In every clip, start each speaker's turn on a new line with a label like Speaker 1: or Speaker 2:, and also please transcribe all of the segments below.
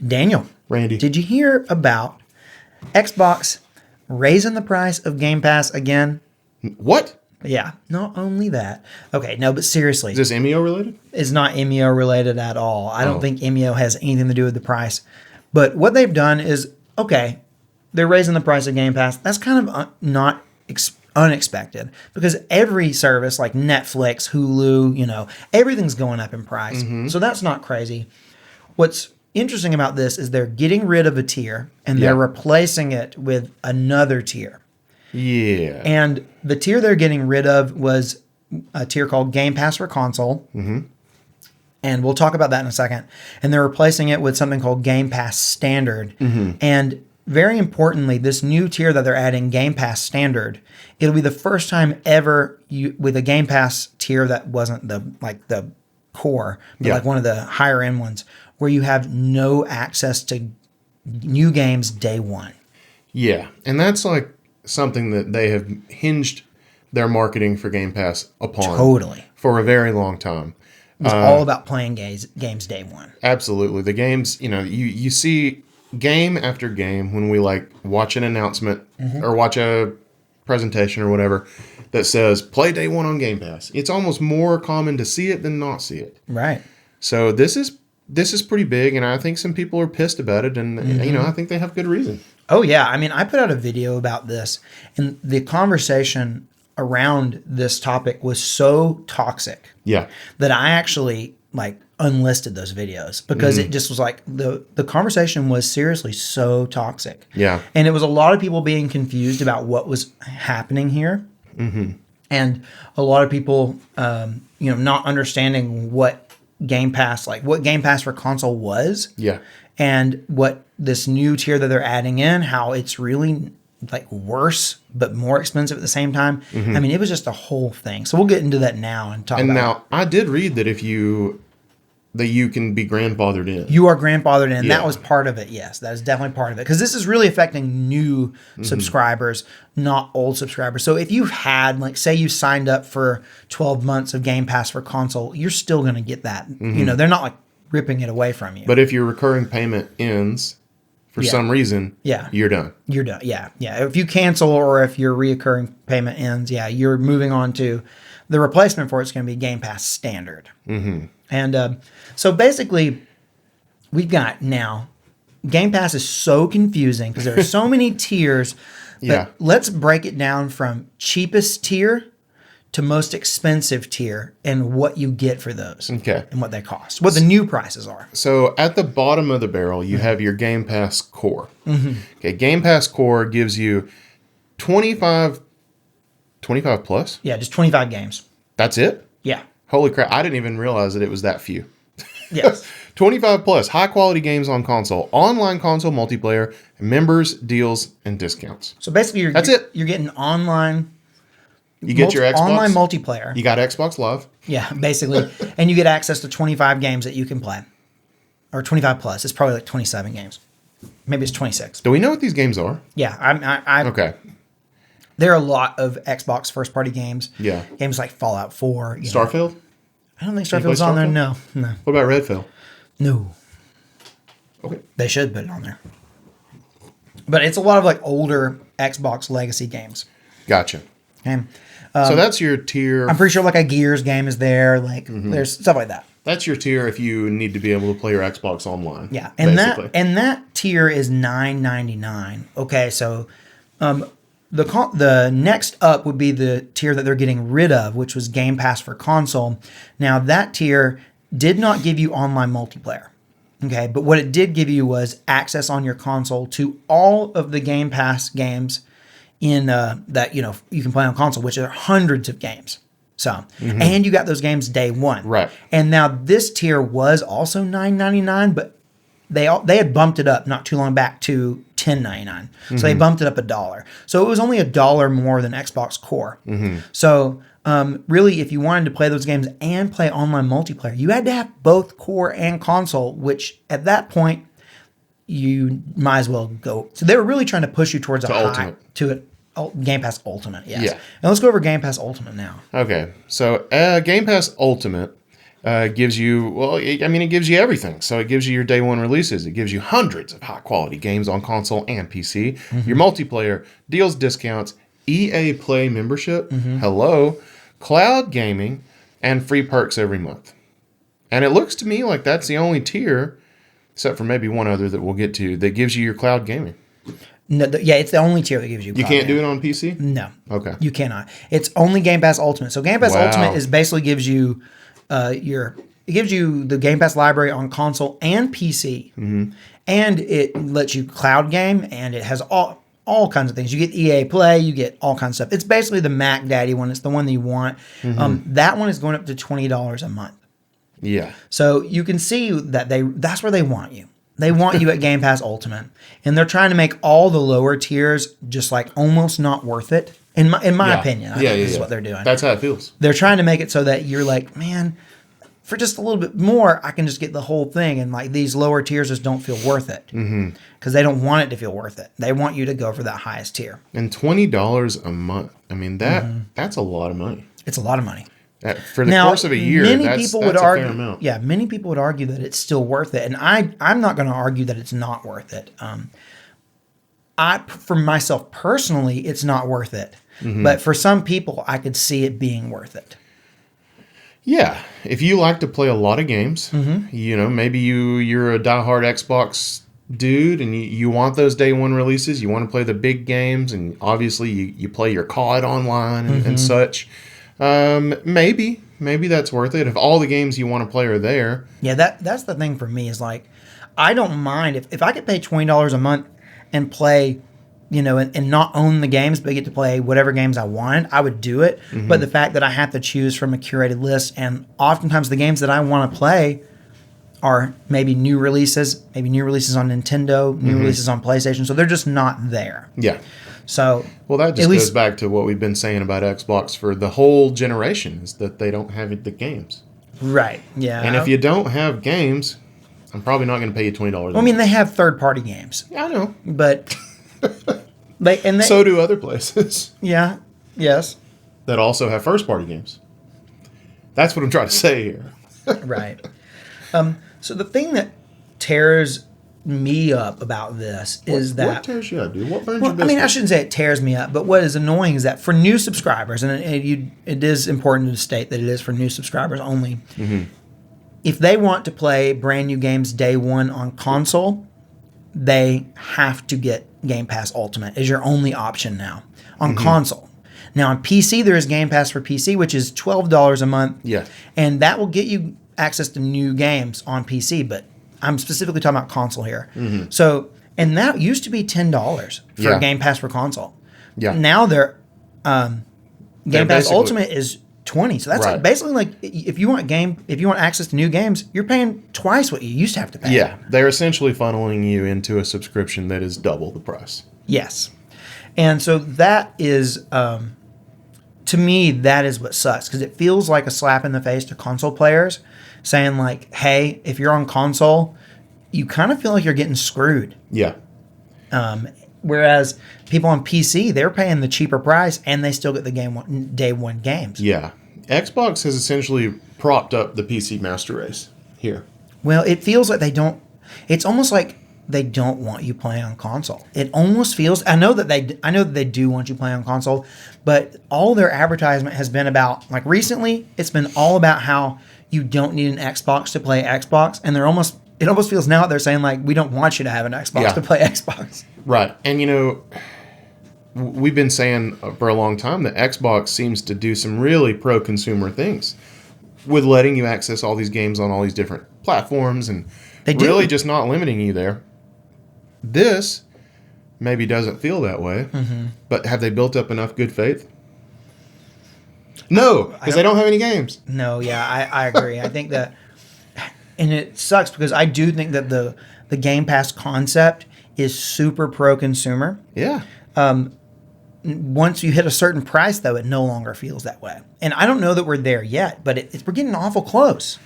Speaker 1: Daniel,
Speaker 2: Randy.
Speaker 1: did you hear about Xbox raising the price of Game Pass again?
Speaker 2: What?
Speaker 1: Yeah, not only that. Okay, no, but seriously,
Speaker 2: Is this MEO related?
Speaker 1: it's not MEO related at all. I don't
Speaker 2: Oh.
Speaker 1: think MEO has anything to do with the price. But what they've done is, okay, they're raising the price of Game Pass. That's kind of not unexpected because every service like Netflix, Hulu, everything's going up in price. So that's not crazy. What's interesting about this is they're getting rid of a tier and they're
Speaker 2: Yeah.
Speaker 1: replacing it with another tier.
Speaker 2: Yeah.
Speaker 1: And the tier they're getting rid of was a tier called Game Pass for Console. Mm-hmm. And we'll talk about that in a second. And they're replacing it with something called Game Pass Standard. And very importantly, this new tier that they're adding, Game Pass Standard, it'll be the first time ever with a Game Pass tier that wasn't the core, but like one of the higher end ones, where you have no access to new games day one.
Speaker 2: Yeah. And that's like something that they have hinged their marketing for Game Pass upon.
Speaker 1: Totally.
Speaker 2: For a very long time.
Speaker 1: It's all about playing games day one.
Speaker 2: Absolutely. The games, you see game after game when we like watch an announcement or watch a presentation or whatever that says play day one on Game Pass. It's almost more common to see it than not see it.
Speaker 1: Right.
Speaker 2: So this is pretty big, and I think some people are pissed about it, and I think they have good reason.
Speaker 1: Oh yeah. I mean, I put out a video about this, and the conversation around this topic was so toxic
Speaker 2: Yeah.
Speaker 1: that I actually unlisted those videos because it just was like the conversation was seriously so toxic.
Speaker 2: Yeah.
Speaker 1: And it was a lot of people being confused about what was happening here. Mm-hmm. And a lot of people, not understanding what Game Pass, what Game Pass for Console was.
Speaker 2: Yeah.
Speaker 1: And what this new tier that they're adding in, how it's really worse, but more expensive at the same time. I mean, it was just a whole thing. So we'll get into that now and talk about it.
Speaker 2: Now, I did read that that you can be grandfathered in.
Speaker 1: You are grandfathered in.
Speaker 2: Yeah.
Speaker 1: That was part of it. Yes, that is definitely part of it. Because this is really affecting new subscribers, not old subscribers. So if you've had, say you signed up for 12 months of Game Pass for Console, you're still going to get that. They're not ripping it away from you.
Speaker 2: But if your recurring payment ends for some reason, you're done.
Speaker 1: You're done. Yeah. Yeah. If you cancel or if your reoccurring payment ends, you're moving on to the replacement for it's going to be Game Pass Standard. Mm-hmm. And so basically, we've got now Game Pass is so confusing because there are so many tiers. But let's break it down from cheapest tier to most expensive tier and what you get for those.
Speaker 2: Okay.
Speaker 1: And what they cost. What the new prices are.
Speaker 2: So at the bottom of the barrel, you have your Game Pass Core. Mm-hmm. Okay, Game Pass Core gives you 25 plus?
Speaker 1: Yeah, just 25 games.
Speaker 2: That's it?
Speaker 1: Yeah.
Speaker 2: Holy crap, I didn't even realize that it was that few.
Speaker 1: Yes.
Speaker 2: 25 plus high quality games on console, online console multiplayer, members, deals, and discounts.
Speaker 1: So basically,
Speaker 2: That's it.
Speaker 1: You're getting online.
Speaker 2: You get your Xbox.
Speaker 1: Online multiplayer.
Speaker 2: You got Xbox Live.
Speaker 1: Yeah, basically. And you get access to 25 games that you can play. Or 25 plus. It's probably 27 games. Maybe it's 26.
Speaker 2: Do we know what these games are?
Speaker 1: Yeah.
Speaker 2: Okay.
Speaker 1: There are a lot of Xbox first party games.
Speaker 2: Yeah.
Speaker 1: Games like Fallout 4.
Speaker 2: Starfield?
Speaker 1: I don't think Starfield's on there. No.
Speaker 2: What about Redfield?
Speaker 1: No.
Speaker 2: Okay.
Speaker 1: They should put it on there. But it's a lot of older Xbox legacy games.
Speaker 2: Gotcha.
Speaker 1: Okay.
Speaker 2: So that's your tier.
Speaker 1: I'm pretty sure a Gears game is there. There's stuff like that.
Speaker 2: That's your tier if you need to be able to play your Xbox online.
Speaker 1: Yeah, and
Speaker 2: basically.
Speaker 1: that tier is $9.99. Okay, so the next up would be the tier that they're getting rid of, which was Game Pass for Console. Now that tier did not give you online multiplayer. Okay, but what it did give you was access on your console to all of the Game Pass games in that you can play on console, which are hundreds of games. So, and you got those games day one.
Speaker 2: Right.
Speaker 1: And now this tier was also $9.99, but they had bumped it up not too long back to $10.99. So they bumped it up $1. So it was only $1 more than Xbox Core. So really, if you wanted to play those games and play online multiplayer, you had to have both core and console, which at that point you might as well go. So they were really trying to push you towards Game Pass Ultimate. Yes.
Speaker 2: Yeah.
Speaker 1: And let's go over Game Pass Ultimate now.
Speaker 2: Okay. So Game Pass Ultimate gives you, well, I mean, it gives you everything. So it gives you your day one releases. It gives you hundreds of high quality games on console and PC. Your multiplayer, deals, discounts, EA Play membership, hello, cloud gaming, and free perks every month. And it looks to me like that's the only tier, except for maybe one other that we'll get to, that gives you your cloud gaming.
Speaker 1: No, yeah, it's the only tier that gives you.
Speaker 2: You can't do it on PC?
Speaker 1: No.
Speaker 2: Okay.
Speaker 1: You cannot. It's only Game Pass Ultimate. So Game Pass Ultimate is basically gives you it gives you the Game Pass library on console and PC, and it lets you cloud game, and it has all kinds of things. You get EA Play, you get all kinds of stuff. It's basically the Mac Daddy one. It's the one that you want. That one is going up to $20 a month.
Speaker 2: Yeah.
Speaker 1: So you can see that that's where they want you. They want you at Game Pass Ultimate, and they're trying to make all the lower tiers just like almost not worth it. In my opinion, I think this is what they're doing.
Speaker 2: That's how it feels.
Speaker 1: They're trying to make it so that you're like, man, for just a little bit more, I can just get the whole thing, and like these lower tiers just don't feel worth it because they don't want it to feel worth it. They want you to go for that highest tier.
Speaker 2: And $20 a month. I mean that's a lot of money.
Speaker 1: It's a lot of money.
Speaker 2: For the course of a year, that's a fair amount.
Speaker 1: Yeah, many people would argue that it's still worth it, and I'm not going to argue that it's not worth it. For myself personally, it's not worth it, but for some people, I could see it being worth it.
Speaker 2: Yeah, if you like to play a lot of games, maybe you're a diehard Xbox dude, and you want those day one releases. You want to play the big games, and obviously you play your COD online and such. Maybe that's worth it if all the games you want to play are there.
Speaker 1: Yeah, that's the thing for me is like, I don't mind if I could pay $20 a month and play, and not own the games, but get to play whatever games I wanted, I would do it. But the fact that I have to choose from a curated list, and oftentimes the games that I want to play are maybe new releases on Nintendo, new releases on PlayStation, so they're just not there.
Speaker 2: Yeah.
Speaker 1: So,
Speaker 2: well, that just goes back to what we've been saying about Xbox for the whole generation, is that they don't have the games.
Speaker 1: Right. Yeah.
Speaker 2: And if you don't have games, I'm probably not going to pay you $20.
Speaker 1: Well, I mean, they have third-party games.
Speaker 2: Yeah, I know.
Speaker 1: But
Speaker 2: so do other places.
Speaker 1: Yeah. Yes.
Speaker 2: That also have first-party games. That's what I'm trying to say here.
Speaker 1: Right. So the thing that tears me up about this is that...
Speaker 2: What tears you up, dude? What burns your biscuit?
Speaker 1: I mean, I shouldn't say it tears me up, but what is annoying is that for new subscribers, and it is important to state that it is for new subscribers only, if they want to play brand new games day one on console, they have to get Game Pass Ultimate as your only option now on console. Now on PC, there is Game Pass for PC, which is $12 a month.
Speaker 2: Yeah.
Speaker 1: And that will get you access to new games on PC, but I'm specifically talking about console here. So, and that used to be $10 for Game Pass for console.
Speaker 2: Yeah.
Speaker 1: Now Game Pass Ultimate is $20. So that's like basically like if you want access to new games, you're paying twice what you used to have to pay.
Speaker 2: Yeah, they're essentially funneling you into a subscription that is double the price.
Speaker 1: Yes. And so that is to me, that is what sucks, because it feels like a slap in the face to console players, saying like, hey, if you're on console, you kind of feel like you're getting screwed.
Speaker 2: Yeah.
Speaker 1: Whereas people on PC, they're paying the cheaper price and they still get the day one games.
Speaker 2: Yeah. Xbox has essentially propped up the PC master race here.
Speaker 1: Well, it feels like they don't. It's almost like they don't want you playing on console. It almost feels. I know that they do want you playing on console, but all their advertisement has been about, like recently, it's been all about how you don't need an Xbox to play Xbox, and it almost feels now that they're saying like, we don't want you to have an Xbox to play Xbox.
Speaker 2: Right. And we've been saying for a long time that Xbox seems to do some really pro-consumer things with letting you access all these games on all these different platforms and really just not limiting you there. This maybe doesn't feel that way, but have they built up enough good faith? No, because they don't have any games.
Speaker 1: No, yeah, I agree. I think that, and it sucks because I do think that the Game Pass concept is super pro-consumer.
Speaker 2: Yeah.
Speaker 1: Once you hit a certain price, though, it no longer feels that way. And I don't know that we're there yet, but we're getting awful close.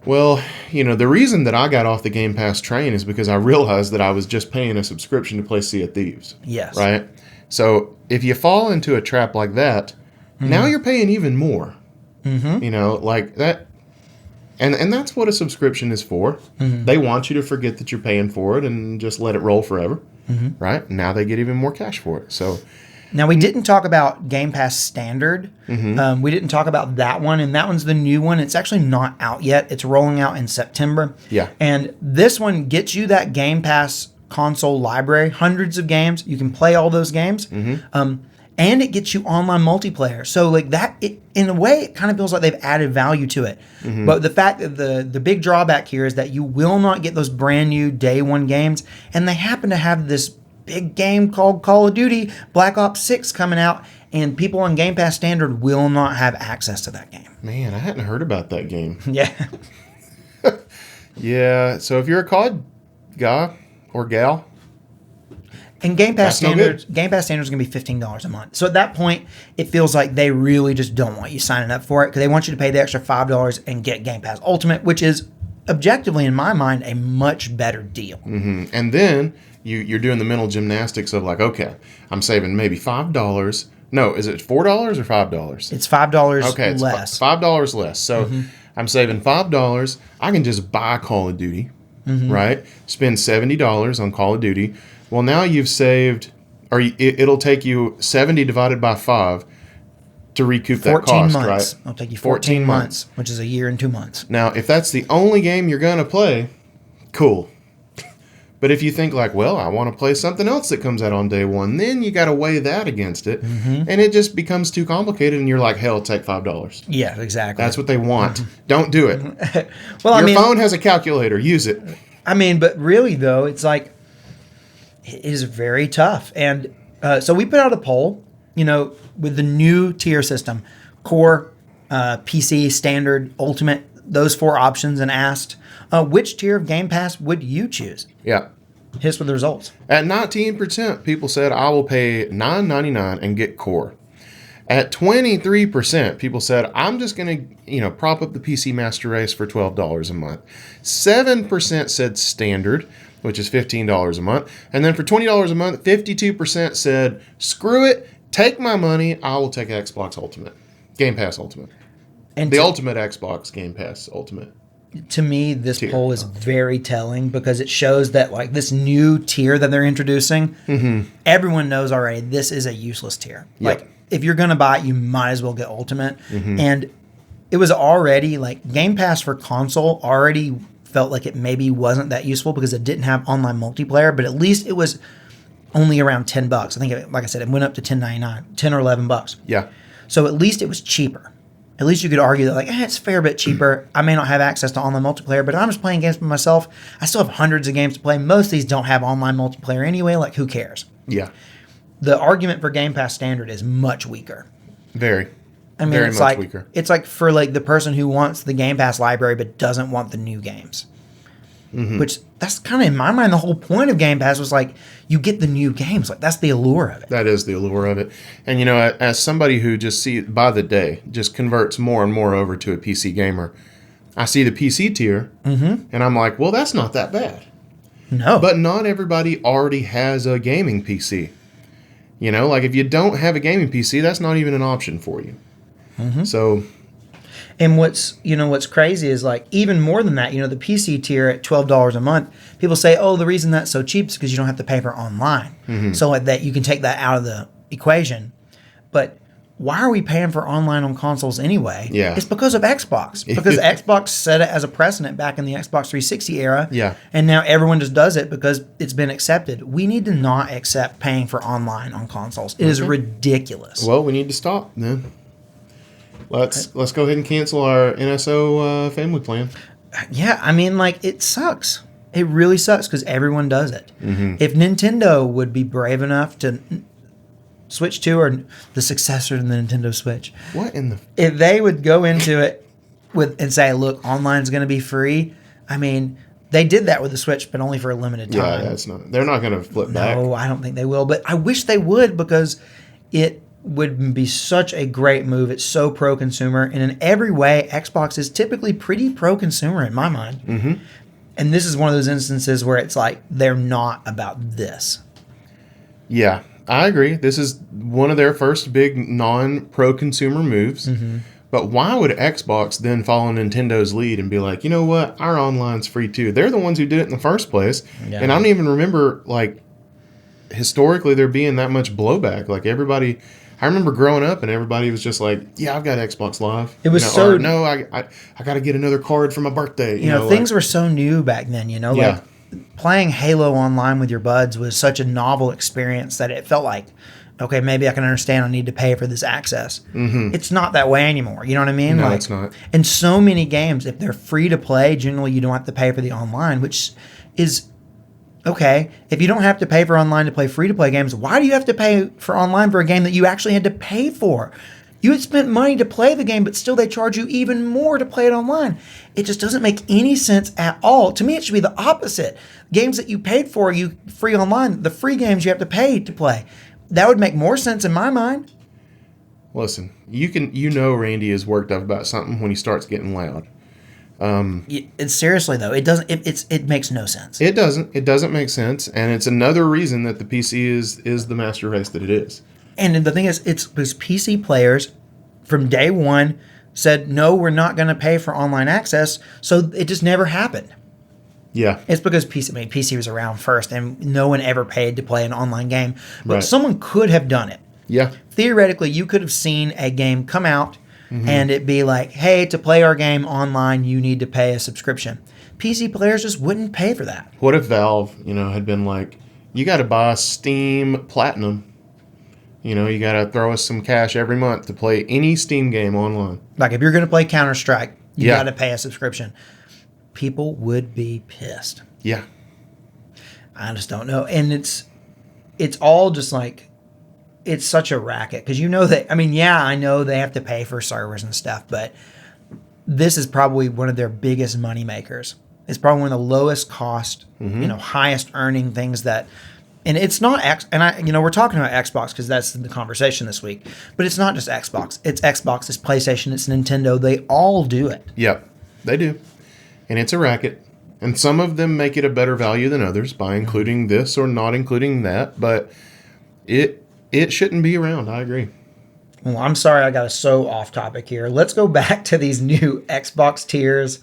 Speaker 2: Well, the reason that I got off the Game Pass train is because I realized that I was just paying a subscription to play Sea of Thieves.
Speaker 1: Yes.
Speaker 2: Right? So if you fall into a trap like that, now you're paying even more. Like that. And that's what a subscription is for. They want you to forget that you're paying for it and just let it roll forever, right? Now they get even more cash for it. So
Speaker 1: Now, we didn't talk about Game Pass Standard. We didn't talk about that one, and that one's the new one. It's actually not out yet. It's rolling out in September.
Speaker 2: Yeah.
Speaker 1: And this one gets you that Game Pass console library, hundreds of games. You can play all those games. And it gets you online multiplayer. So like that, in a way, it kind of feels like they've added value to it. But the fact that the big drawback here is that you will not get those brand new day one games. And they happen to have this big game called Call of Duty Black Ops 6 coming out. And people on Game Pass Standard will not have access to that game.
Speaker 2: man, I hadn't heard about that game.
Speaker 1: Yeah.
Speaker 2: Yeah. So if you're a COD guy or gal,
Speaker 1: And Game Pass
Speaker 2: That's no
Speaker 1: Standard, Game Pass Standard is going to be $15 a month. So at that point, it feels like they really just don't want you signing up for it because they want you to pay the extra $5 and get Game Pass Ultimate, which is objectively, in my mind, a much better deal.
Speaker 2: and then you're doing the mental gymnastics of like, okay, I'm saving maybe $5. No, is it $4 or $5?
Speaker 1: It's $5
Speaker 2: Okay, it's
Speaker 1: less.
Speaker 2: $5 less. So I'm saving $5. I can just buy Call of Duty, right? Spend $70 on Call of Duty. Well, now you've saved, or it'll take you 70 divided by 5 to recoup that
Speaker 1: 14
Speaker 2: cost,
Speaker 1: months.
Speaker 2: right?
Speaker 1: It'll take you 14 months, which is a year and 2 months.
Speaker 2: Now, if that's the only game you're going to play, cool. But if you think like, well, I want to play something else that comes out on day one, then you got to weigh that against it. And it just becomes too complicated. And you're like, hell, take $5.
Speaker 1: Yeah, exactly.
Speaker 2: That's what they want. Don't do it.
Speaker 1: well,
Speaker 2: Your phone has a calculator. Use it.
Speaker 1: but really, though, it's like, it is very tough. And so we put out a poll, with the new tier system, core, PC, standard, ultimate, those 4 options, and asked, which tier of Game Pass would you choose?
Speaker 2: Yeah.
Speaker 1: Here's with the results.
Speaker 2: At 19%, people said, I will pay $9.99 and get core. At 23%, people said, I'm just going to, prop up the PC Master Race for $12 a month. 7% said standard, which is $15 a month. And then for $20 a month, 52% said, screw it, take my money, I will take Xbox Ultimate. Game Pass Ultimate.
Speaker 1: And
Speaker 2: The ultimate Xbox Game Pass Ultimate.
Speaker 1: to me, this poll is very telling because it shows that like this new tier that they're introducing, everyone knows already this is a useless tier.
Speaker 2: Yep.
Speaker 1: Like if you're going to buy it, you might as well get Ultimate. And it was already like Game Pass for console already felt like it maybe wasn't that useful because it didn't have online multiplayer, but at least it was only around $10. I think, like I said, it went up to $10.99, $10 or $11.
Speaker 2: Yeah.
Speaker 1: So at least it was cheaper. At least you could argue that like, it's a fair bit cheaper. I may not have access to online multiplayer, but if I'm just playing games by myself, I still have hundreds of games to play. Most of these don't have online multiplayer anyway. Like, who cares?
Speaker 2: Yeah.
Speaker 1: The argument for Game Pass Standard is much weaker.
Speaker 2: Very.
Speaker 1: I mean,
Speaker 2: Very
Speaker 1: it's
Speaker 2: much
Speaker 1: like
Speaker 2: weaker.
Speaker 1: it's like for like the person who wants the Game Pass library but doesn't want the new games. Which that's kind of in my mind the whole point of Game Pass was like you get the new games. Like that's the allure of it.
Speaker 2: That is the allure of it. And, as somebody who just by the day, just converts more and more over to a PC gamer, I see the PC tier, and I'm like, well, that's not that bad.
Speaker 1: No.
Speaker 2: But not everybody already has a gaming PC. Like if you don't have a gaming PC, that's not even an option for you. So,
Speaker 1: And what's crazy is like even more than that, the PC tier at $12 a month, people say, oh, the reason that's so cheap is because you don't have to pay for online. So like that you can take that out of the equation. But why are we paying for online on consoles anyway?
Speaker 2: Yeah.
Speaker 1: It's because of Xbox. Because Xbox set it as a precedent back in the Xbox 360 era.
Speaker 2: Yeah.
Speaker 1: And now everyone just does it because it's been accepted. We need to not accept paying for online on consoles. It is ridiculous.
Speaker 2: well, we need to stop then. Let's go ahead and cancel our NSO family plan.
Speaker 1: Yeah, I mean, like, it sucks. It really sucks because everyone does it. If Nintendo would be brave enough to Switch 2 or the successor to the Nintendo Switch,
Speaker 2: What in the...
Speaker 1: if they would go into it and say, look, online's going to be free, I mean, they did that with the Switch, but only for a limited time.
Speaker 2: Yeah, they're not going to flip back.
Speaker 1: No, I don't think they will, but I wish they would because it would be such a great move. It's so pro-consumer, and in every way, Xbox is typically pretty pro-consumer in my mind. And this is one of those instances where it's like they're not about this.
Speaker 2: Yeah, I agree. This is one of their first big non-pro-consumer moves. But why would Xbox then follow Nintendo's lead and be like, you know what, our online's free too? They're the ones who did it in the first place.
Speaker 1: Yeah.
Speaker 2: And I don't even remember, like, historically there being that much blowback. Like, everybody, I remember growing up and everybody was just like, yeah, I've got Xbox Live.
Speaker 1: It was
Speaker 2: or, no, I got to get another card for my birthday.
Speaker 1: You know, things were so new back then, you know,
Speaker 2: Yeah.
Speaker 1: like playing Halo online with your buds was such a novel experience that it felt like, okay, maybe I can understand I need to pay for this access. Mm-hmm. It's not that way anymore. You know what I mean?
Speaker 2: No,
Speaker 1: like,
Speaker 2: it's not.
Speaker 1: And so many games, if they're free to play, generally you don't have to pay for the online, which is okay. If you don't have to pay for online to play free to play games, why do you have to pay for online for a game that you actually had to pay for? You had spent money to play the game, but still they charge you even more to play it online. It just doesn't make any sense at all. To me, it should be the opposite. Games that you paid for, you free online. The free games you have to pay to play. That would make more sense in my mind.
Speaker 2: Listen, you know Randy is worked up about something when he starts getting loud.
Speaker 1: It's seriously though, it doesn't. It makes no sense.
Speaker 2: It doesn't. It doesn't make sense, and it's another reason that the PC is the master race that it is.
Speaker 1: And the thing is, it's because PC players from day one said, no, we're not going to pay for online access. So it just never happened.
Speaker 2: Yeah.
Speaker 1: It's because PC was around first and no one ever paid to play an online game. But
Speaker 2: Right.
Speaker 1: someone could have done it.
Speaker 2: Yeah.
Speaker 1: Theoretically, you could have seen a game come out and it be like, hey, to play our game online, you need to pay a subscription. PC players just wouldn't pay for that.
Speaker 2: What if Valve, had been like, you got to buy Steam Platinum. You got to throw us some cash every month to play any Steam game online.
Speaker 1: Like if you're going to play Counter-Strike, you
Speaker 2: Yeah.
Speaker 1: got to pay a subscription. People would be pissed.
Speaker 2: Yeah.
Speaker 1: I just don't know. And it's all just like, it's such a racket. Because I know they have to pay for servers and stuff, but this is probably one of their biggest money makers. It's probably one of the lowest cost, highest earning things that, and it's not we're talking about Xbox because that's the conversation this week, but it's not just Xbox. It's Xbox, it's PlayStation, it's Nintendo. They all do it.
Speaker 2: Yep. They do. And it's a racket. And some of them make it a better value than others by including this or not including that, but it shouldn't be around. I agree.
Speaker 1: Well, I'm sorry I got us so off topic here. Let's go back to these new Xbox tiers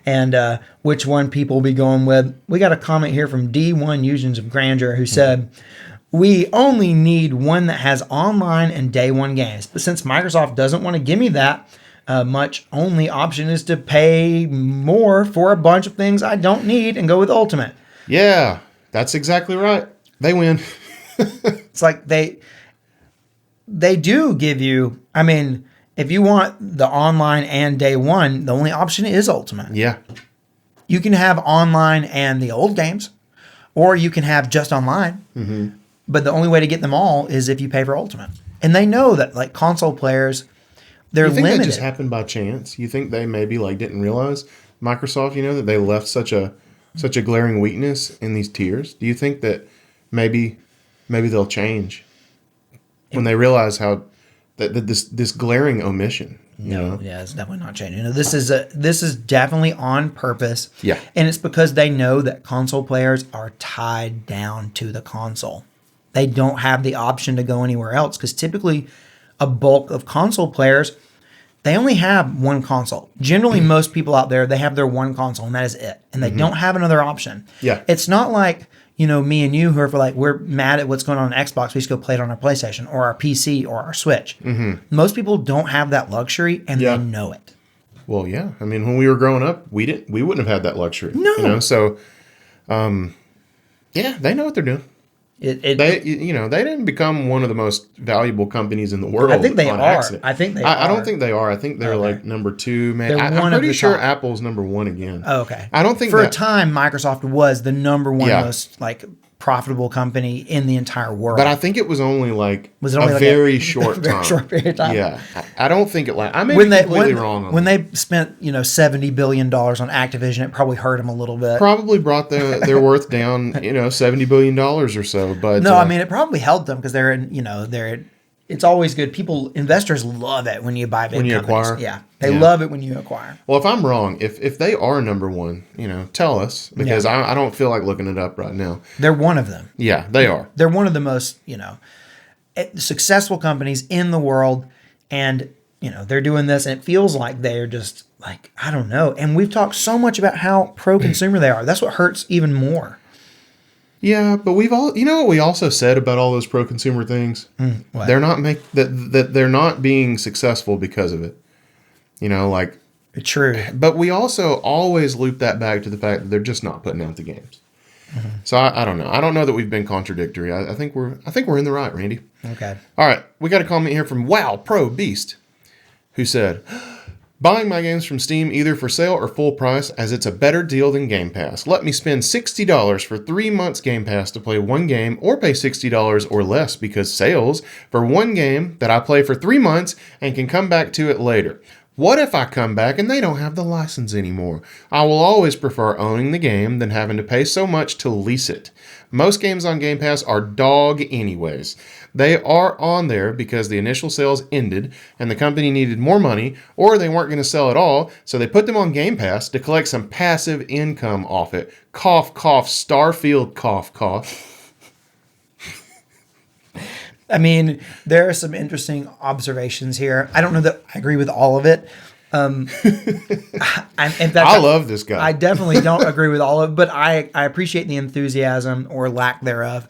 Speaker 1: and which one people will be going with. We got a comment here from D1 Usions of Grandeur who said, we only need one that has online and day one games. But since Microsoft doesn't want to give me that much, only option is to pay more for a bunch of things I don't need and go with Ultimate.
Speaker 2: Yeah, that's exactly right. They win.
Speaker 1: It's like they do give you, if you want the online and day one, the only option is Ultimate.
Speaker 2: Yeah.
Speaker 1: You can have online and the old games, or you can have just online. Mm-hmm. But the only way to get them all is if you pay for Ultimate. And they know that, like console players, they're
Speaker 2: You think
Speaker 1: limited.
Speaker 2: that just happened by chance? You think they maybe didn't realize Microsoft, that they left such a glaring weakness in these tiers? Do you think that maybe they'll change when they realize how that this glaring omission?
Speaker 1: No, yeah, it's definitely not changing. This is definitely on purpose.
Speaker 2: Yeah.
Speaker 1: And it's because they know that console players are tied down to the console. They don't have the option to go anywhere else because typically a bulk of console players, they only have one console. Generally, most people out there, they have their one console and that is it. And they don't have another option.
Speaker 2: Yeah.
Speaker 1: It's not like, me and you who are we're mad at what's going on Xbox. We just go play it on our PlayStation or our PC or our Switch. Mm-hmm. Most people don't have that luxury and they know it.
Speaker 2: Well, yeah. when we were growing up, we wouldn't have had that luxury.
Speaker 1: No.
Speaker 2: So, yeah, they know what they're doing. They didn't become one of the most valuable companies in the world.
Speaker 1: I think they
Speaker 2: on
Speaker 1: are.
Speaker 2: accident.
Speaker 1: I think they
Speaker 2: I
Speaker 1: are.
Speaker 2: don't think they are. I think they're number 2. Man,
Speaker 1: They're
Speaker 2: I'm
Speaker 1: one of
Speaker 2: pretty
Speaker 1: the
Speaker 2: sure
Speaker 1: top.
Speaker 2: Apple's number 1 again.
Speaker 1: Oh, okay.
Speaker 2: I don't think
Speaker 1: for
Speaker 2: that,
Speaker 1: a time Microsoft was the number one
Speaker 2: Yeah.
Speaker 1: most profitable company in the entire world.
Speaker 2: but I think it was only
Speaker 1: Was it only
Speaker 2: a
Speaker 1: like
Speaker 2: very
Speaker 1: a
Speaker 2: short
Speaker 1: very
Speaker 2: time.
Speaker 1: short period of time?
Speaker 2: Yeah, I don't think it. I may be completely wrong on
Speaker 1: when
Speaker 2: that.
Speaker 1: they spent $70 billion on Activision, it probably hurt them a little bit.
Speaker 2: Probably brought their worth down, $70 billion or so. But
Speaker 1: No, it probably helped them because it's always good. Investors love it when you buy big
Speaker 2: When you
Speaker 1: companies.
Speaker 2: acquire?
Speaker 1: Yeah, they
Speaker 2: Yeah.
Speaker 1: love it when you acquire.
Speaker 2: well, if I'm wrong, if they are number 1, tell us because I don't feel like looking it up right now.
Speaker 1: They're one of them.
Speaker 2: Yeah, they are.
Speaker 1: They're one of the most successful companies in the world, and they're doing this, and it feels like they're just like, I don't know. And we've talked so much about how pro-consumer they are. That's what hurts even more.
Speaker 2: Yeah, but what we also said about all those pro-consumer things?
Speaker 1: What?
Speaker 2: They're not that they're not being successful because of it. Like,
Speaker 1: True.
Speaker 2: but we also always loop that back to the fact that they're just not putting out the games. Mm-hmm. So I don't know. I don't know that we've been contradictory. I think we're in the right, Randy.
Speaker 1: Okay.
Speaker 2: All right, we got a comment here from Wow Pro Beast, who said, "Buying my games from Steam either for sale or full price, as it's a better deal than Game Pass. Let me spend $60 for 3 months Game Pass to play one game, or pay $60 or less because sales for one game that I play for 3 months and can come back to it later. What if I come back and they don't have the license anymore? I will always prefer owning the game than having to pay so much to lease it. Most games on Game Pass are dog anyways. They are on there because the initial sales ended and the company needed more money, or they weren't going to sell at all, so they put them on Game Pass to collect some passive income off it. Cough, cough, Starfield, cough, cough."
Speaker 1: I mean, there are some interesting observations here. I don't know that I agree with all of it. In fact,
Speaker 2: I love this guy.
Speaker 1: I definitely don't agree with all of it, but I appreciate the enthusiasm or lack thereof.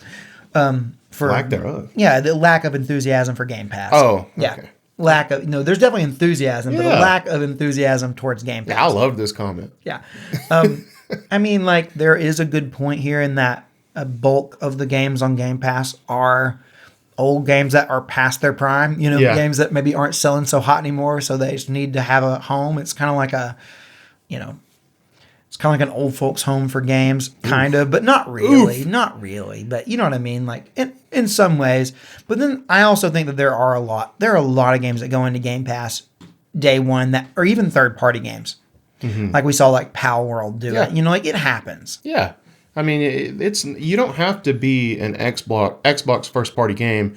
Speaker 2: Lack thereof?
Speaker 1: Yeah, the lack of enthusiasm for Game Pass.
Speaker 2: Oh, okay.
Speaker 1: Yeah. Lack of, there's definitely enthusiasm, but a
Speaker 2: Yeah.
Speaker 1: lack of enthusiasm towards Game Pass.
Speaker 2: Yeah, I love this comment.
Speaker 1: Yeah. I mean, like, there is a good point here in that a bulk of the games on Game Pass are old games that are past their prime,
Speaker 2: Yeah.
Speaker 1: games that maybe aren't selling so hot anymore, so they just need to have a home. It's kind of like it's kind of like an old folks home for games, kind of, but not really. Not really, but you know what I mean? Like, in some ways. But then I also think that there are a lot of games that go into Game Pass day one that, or even third-party games. Mm-hmm. Like we saw like Pal World do it. Like it happens.
Speaker 2: Yeah. I mean, it's you don't have to be an Xbox first party game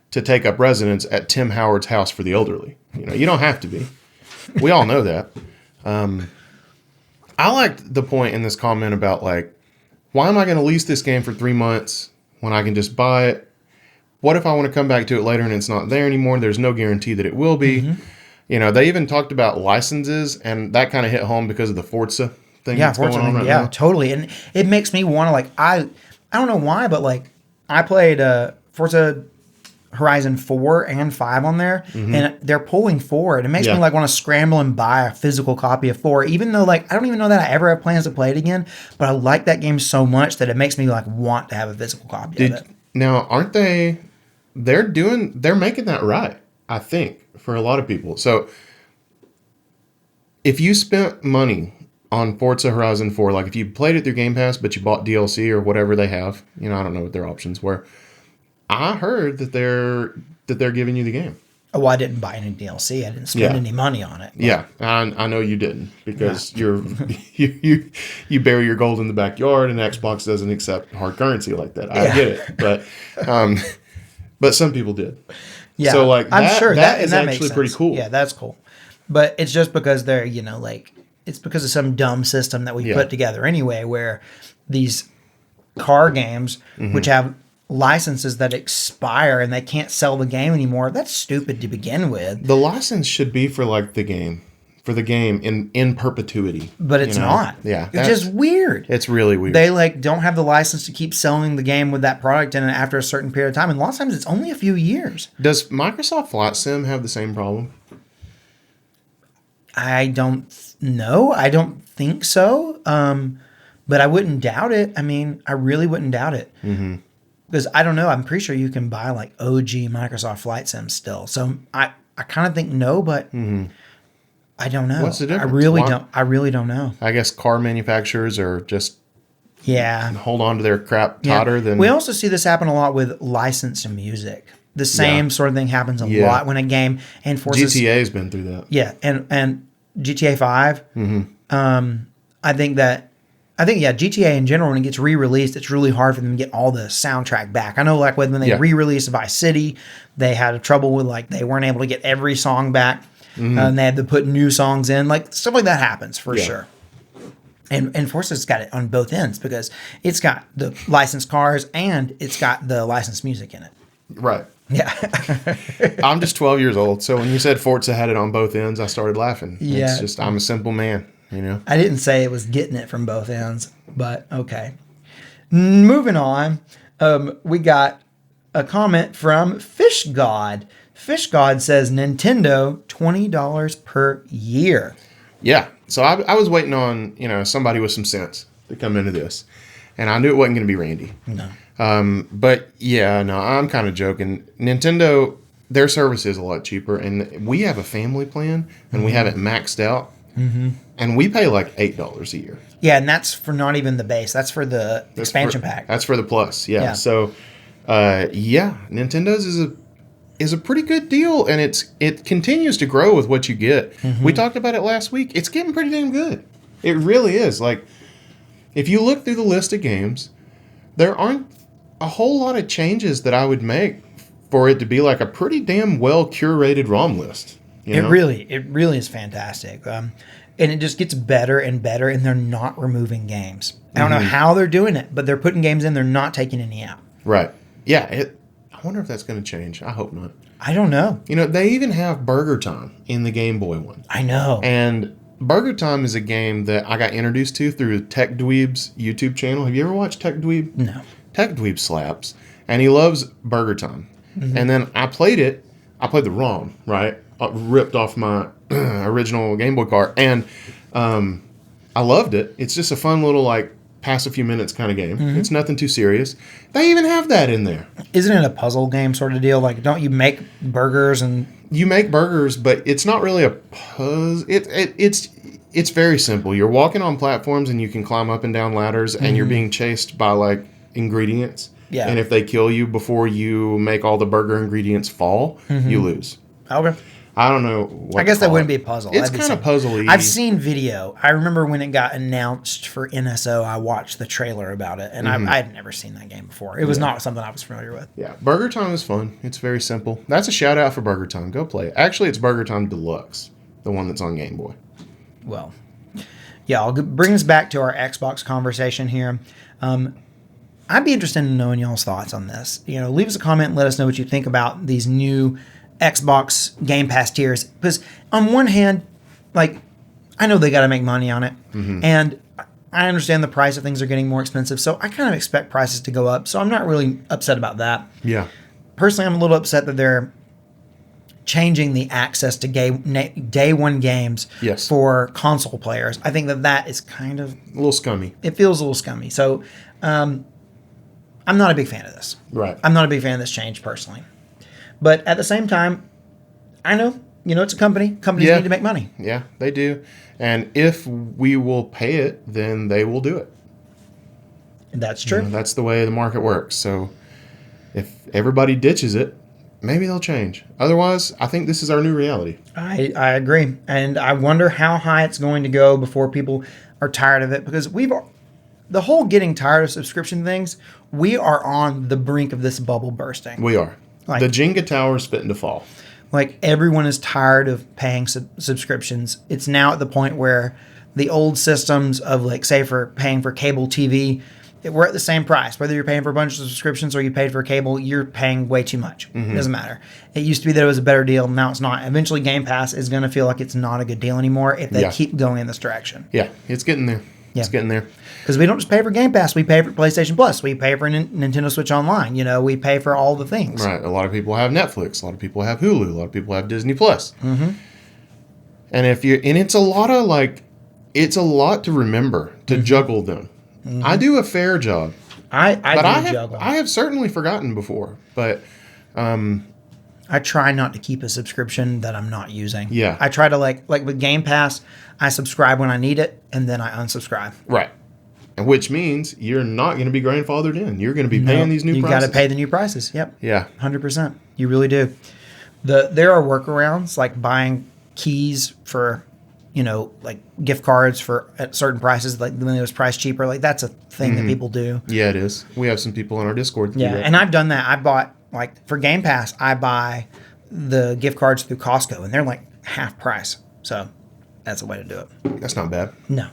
Speaker 2: to take up residence at Tim Howard's house for the elderly. You don't have to be. We all know that. I liked the point in this comment about, like, why am I going to lease this game for 3 months when I can just buy it? What if I want to come back to it later and it's not there anymore? There's no guarantee that it will be. Mm-hmm. They even talked about licenses, and that kind of hit home because of the Forza thing that's going on right now.
Speaker 1: Totally. And it makes me want to, like, I don't know why, but, like, I played Forza Horizon 4 and 5 on there, and they're pulling 4. It makes me, like, want to scramble and buy a physical copy of 4, even though, like, I don't even know that I ever have plans to play it again, but I like that game so much that it makes me, like, want to have a physical copy of it.
Speaker 2: Now, aren't they're making that right, I think, for a lot of people. So, if you spent money on Forza Horizon 4, like if you played it through Game Pass, but you bought DLC or whatever they have, I don't know what their options were. I heard that they're giving you the game.
Speaker 1: Oh, I didn't buy any DLC. I didn't spend any money on it.
Speaker 2: Yeah, I know you didn't, because you bury your gold in the backyard, and Xbox doesn't accept hard currency like that. I get it, but some people did.
Speaker 1: Yeah,
Speaker 2: so like
Speaker 1: I'm sure
Speaker 2: that is
Speaker 1: that
Speaker 2: actually pretty cool.
Speaker 1: Yeah, that's cool. But it's just because they're it's because of some dumb system that we put together anyway, where these car games, which have licenses that expire and they can't sell the game anymore, that's stupid to begin with.
Speaker 2: The license should be for like the game in perpetuity.
Speaker 1: But it's not.
Speaker 2: Yeah.
Speaker 1: It's just weird.
Speaker 2: It's really weird.
Speaker 1: They don't have the license to keep selling the game with that product in it after a certain period of time. And a lot of times it's only a few years.
Speaker 2: Does Microsoft Flight Sim have the same problem?
Speaker 1: I don't know. I don't think so. But I wouldn't doubt it. I mean, I really wouldn't doubt it. Mm-hmm. Because I don't know. I'm pretty sure you can buy like OG Microsoft Flight Sim still. So I kind of think no, but I don't know.
Speaker 2: What's the difference?
Speaker 1: I really don't know.
Speaker 2: I guess car manufacturers are just hold on to their crap tighter than.
Speaker 1: We also see this happen a lot with licensed music. The same sort of thing happens a lot when a game enforces.
Speaker 2: GTA's been through that.
Speaker 1: Yeah, and GTA 5. I think GTA in general, when it gets re-released, it's really hard for them to get all the soundtrack back. I know, like when they re-released Vice City, they had trouble with like they weren't able to get every song back, and they had to put new songs in. Like stuff like that happens for sure. And Forza's got it on both ends because it's got the licensed cars and it's got the licensed music in it.
Speaker 2: Right.
Speaker 1: Yeah.
Speaker 2: I'm just 12 years old, so when you said Forza had it on both ends, I started laughing.
Speaker 1: Yeah.
Speaker 2: It's just, I'm a simple man, you know?
Speaker 1: I didn't say it was getting it from both ends, but okay. Moving on, we got a comment from Fish God. Fish God says Nintendo $20 per year.
Speaker 2: Yeah. So I was waiting on, somebody with some sense to come into this. And I knew it wasn't going to be Randy.
Speaker 1: No.
Speaker 2: But yeah, no, I'm kind of joking. Nintendo, their service is a lot cheaper. And we have a family plan and we have it maxed out. Mm-hmm. And we pay like $8 a year.
Speaker 1: Yeah, and that's for not even the base. That's for the expansion pack.
Speaker 2: That's for the plus. Yeah. So, Nintendo's is a pretty good deal, and it continues to grow with what you get. Mm-hmm. We talked about it last week. It's getting pretty damn good. It really is. Like, if you look through the list of games, there aren't a whole lot of changes that I would make for it to be like a pretty damn well curated ROM list.
Speaker 1: It really is fantastic. And it just gets better and better, and they're not removing games. I don't know how they're doing it, but they're putting games in. They're not taking any out.
Speaker 2: Right. Yeah. I wonder if that's going to change. I hope not.
Speaker 1: I don't know.
Speaker 2: They even have Burger Time in the Game Boy one.
Speaker 1: I know.
Speaker 2: And Burger Time is a game that I got introduced to through Tech Dweeb's YouTube channel. Have you ever watched Tech Dweeb?
Speaker 1: No.
Speaker 2: Tech Dweeb slaps, and he loves Burger Time. Mm-hmm. And then I played it. I played the ROM, right? Ripped off my original Game Boy cart, and I loved it. It's just a fun little pass a few minutes kind of game. Mm-hmm. It's nothing too serious. They even have that in there.
Speaker 1: Isn't it a puzzle game sort of deal? Like, don't you make burgers and
Speaker 2: you make burgers, but it's not really a puzzle. It's very simple. You're walking on platforms and you can climb up and down ladders, and you're being chased by ingredients.
Speaker 1: Yeah.
Speaker 2: And if they kill you before you make all the burger ingredients fall, you lose.
Speaker 1: Okay.
Speaker 2: I don't know.
Speaker 1: I guess that wouldn't be a puzzle.
Speaker 2: It's kind of puzzly.
Speaker 1: I've seen video. I remember when it got announced for NSO, I watched the trailer about it, and I had never seen that game before. It was not something I was familiar with.
Speaker 2: Yeah, Burger Time is fun. It's very simple. That's a shout out for Burger Time. Go play it. Actually, it's Burger Time Deluxe, the one that's on Game Boy.
Speaker 1: Well, yeah, I'll bring us back to our Xbox conversation here. I'd be interested in knowing y'all's thoughts on this. Leave us a comment and let us know what you think about these new Xbox Game Pass tiers. Because on one hand, I know they got to make money on it. Mm-hmm. And I understand the price of things are getting more expensive. So I kind of expect prices to go up. So I'm not really upset about that.
Speaker 2: Yeah.
Speaker 1: Personally, I'm a little upset that they're changing the access to day one games for console players. I think that is kind of
Speaker 2: a little scummy.
Speaker 1: It feels a little scummy. So I'm not a big fan of this.
Speaker 2: Right.
Speaker 1: I'm not a big fan of this change personally. But at the same time, I know, it's a company. Companies need to make money.
Speaker 2: Yeah, they do. And if we will pay it, then they will do it.
Speaker 1: That's true.
Speaker 2: That's the way the market works. So if everybody ditches it, maybe they'll change. Otherwise, I think this is our new reality.
Speaker 1: I agree. And I wonder how high it's going to go before people are tired of it. Because the whole getting tired of subscription things, we are on the brink of this bubble bursting.
Speaker 2: We are. The Jenga tower is fitting to fall.
Speaker 1: Everyone is tired of paying subscriptions. It's now at the point where the old systems of say for paying for cable TV, we're at the same price. Whether you're paying for a bunch of subscriptions or you paid for cable, you're paying way too much. Mm-hmm. It doesn't matter. It used to be that it was a better deal. Now it's not. Eventually Game Pass is going to feel like it's not a good deal anymore if they keep going in this direction.
Speaker 2: Yeah, it's getting there. Yeah. It's getting there.
Speaker 1: Because we don't just pay for Game Pass. We pay for PlayStation Plus. We pay for Nintendo Switch Online. We pay for all the things.
Speaker 2: Right. A lot of people have Netflix. A lot of people have Hulu. A lot of people have Disney Plus. Mm-hmm. And it's a lot of it's a lot to remember to juggle them. Mm-hmm. I do a fair job.
Speaker 1: I juggle.
Speaker 2: I have certainly forgotten before, but
Speaker 1: I try not to keep a subscription that I'm not using.
Speaker 2: Yeah.
Speaker 1: I try to like with Game Pass, I subscribe when I need it, and then I unsubscribe.
Speaker 2: Right. And which means you're not going to be grandfathered in. You're going to be paying these new prices.
Speaker 1: You got to pay the new prices. Yep.
Speaker 2: Yeah.
Speaker 1: 100%. You really do. There are workarounds like buying keys for, gift cards for at certain prices, when it was priced cheaper. That's a thing that people do.
Speaker 2: Yeah, it is. We have some people on our Discord that do that.
Speaker 1: And I've done that. I bought, for Game Pass, I buy the gift cards through Costco, and they're half price. So that's a way to do it.
Speaker 2: That's not bad.
Speaker 1: No.